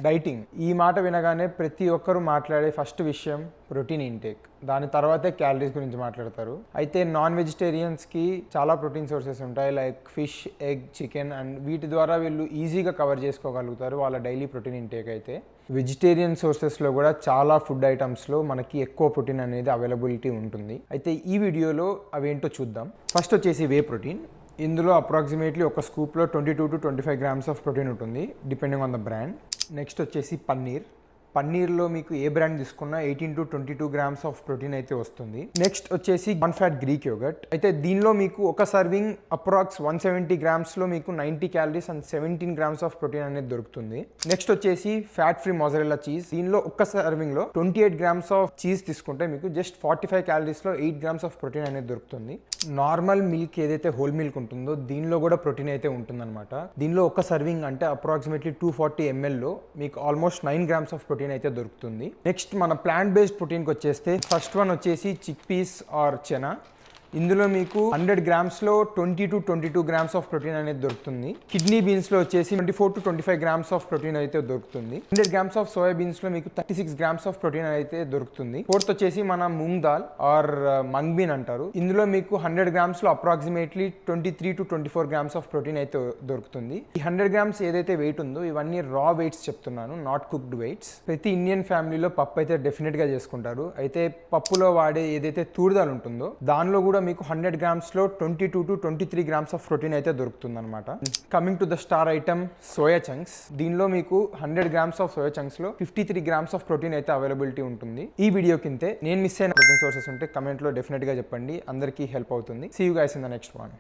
Dieting ఈ మాట వినగానే ప్రతి ఒక్కరూ మాట్లాడే ఫస్ట్ విషయం ప్రోటీన్ ఇంటేక్. దాని తర్వాతే క్యాలరీస్ గురించి మాట్లాడతారు. అయితే నాన్ వెజిటేరియన్స్కి చాలా ప్రోటీన్ సోర్సెస్ ఉంటాయి, like fish, egg, chicken, and వీటి ద్వారా వీళ్ళు ఈజీగా కవర్ చేసుకోగలుగుతారు వాళ్ళ డైలీ ప్రోటీన్ ఇంటేక్. అయితే వెజిటేరియన్ సోర్సెస్లో కూడా చాలా ఫుడ్ ఐటమ్స్లో మనకి ఎక్కువ ప్రోటీన్ అనేది అవైలబిలిటీ ఉంటుంది. అయితే ఈ వీడియోలో అవేంటో చూద్దాం. ఫస్ట్ వచ్చేసి వే ప్రోటీన్. ఇందులో అప్రాక్సిమేట్లీ ఒక స్కూప్లో 22 to 25 grams ఆఫ్ ప్రోటీన్ ఉంటుంది, depending on the brand. Next వచ్చేసి పన్నీర్. పన్నీర్లో మీకు ఏ బ్రాండ్ తీసుకున్నా 18 to 22 grams ఆఫ్ ప్రోటీన్ అయితే వస్తుంది. నెక్స్ట్ వచ్చేసి నాన్ ఫ్యాట్ గ్రీక్ యోగర్ట్. అయితే దీనిలో మీకు ఒక సర్వింగ్ అప్రాక్స్ 170 grams మీకు 90 calories and 17 grams of protein అనేది దొరుకుతుంది. నెక్స్ట్ వచ్చేసి ఫ్యాట్ ఫ్రీ మొజరెల్లా చీజ్. దీనిలో ఒక్క సర్వింగ్లో 28 grams ఆఫ్ చీజ్ తీసుకుంటే మీకు just 45 calories 8 grams of protein అనేది దొరుకుతుంది. నార్మల్ మిల్క్ ఏదైతే హోల్ మిల్క్ ఉంటుందో దీనిలో కూడా ప్రోటీన్ అయితే ఉంటుందన్నమాట. దీనిలో ఒక సర్వింగ్ అంటే అప్రాక్సిమేట్లీ 240 ml మీకు ఆల్మోస్ట్ 9 grams ఆఫ్ ప్రోటీన్ అయితే దొరుకుతుంది. నెక్స్ట్ మన ప్లాంట్ బేస్డ్ ప్రోటీన్కి వచ్చేస్తే ఫస్ట్ వన్ వచ్చేసి చిక్ పీస్ ఆర్ చెనా. ఇందులో మీకు 100 grams 20 to 22 grams of protein అనేది దొరుకుతుంది. కిడ్నీ బీన్స్లో వచ్చేసి 24 to 25 grams ఆఫ్ ప్రోటీన్ అయితే దొరుకుతుంది. 100 grams ఆఫ్ సోయా బీన్స్లో మీకు 36 grams ఆఫ్ ప్రోటీన్ అయితే దొరుకుతుంది. ఫోర్త్ వచ్చేసి మన మూంగ్ దాల్ ఆర్ మంగ్ బీన్ అంటారు. ఇందులో మీకు 100 grams approximately 23 to 24 grams of protein అయితే దొరుకుతుంది. ఈ 100 grams ఏదైతే వెయిట్ ఉందో ఇవన్నీ రా వెయిట్స్ చెప్తున్నాను, నాట్ కుక్డ్ వెయిట్స్. ప్రతి ఇండియన్ ఫ్యామిలీలో పప్పు అయితే డెఫినెట్గా చేసుకుంటారు. అయితే పప్పులో వాడే ఏదైతే తూర్దాల్ ఉంటుందో దానిలో కూడా మీకు 100 grams 22 to 23 grams of protein అయితే దొరుకుతుంది అనమాట. Coming to the star item soya chunks. దీనిలో మీకు 100 grams ఆఫ్ సోయా చంక్స్ లో 53 grams ఆఫ్ ప్రోటీన్ అయితే అవైలబిలిటీ ఉంటుంది. ఈ వీడియో కింద నేను మిస్ అయిన ప్రోటీన్ సోర్సెస్ ఉంటే కమెంట్ లో డెఫినెట్ గా చెప్పండి, అందరికీ హెల్ప్ అవుతుంది. See you guys in the next one.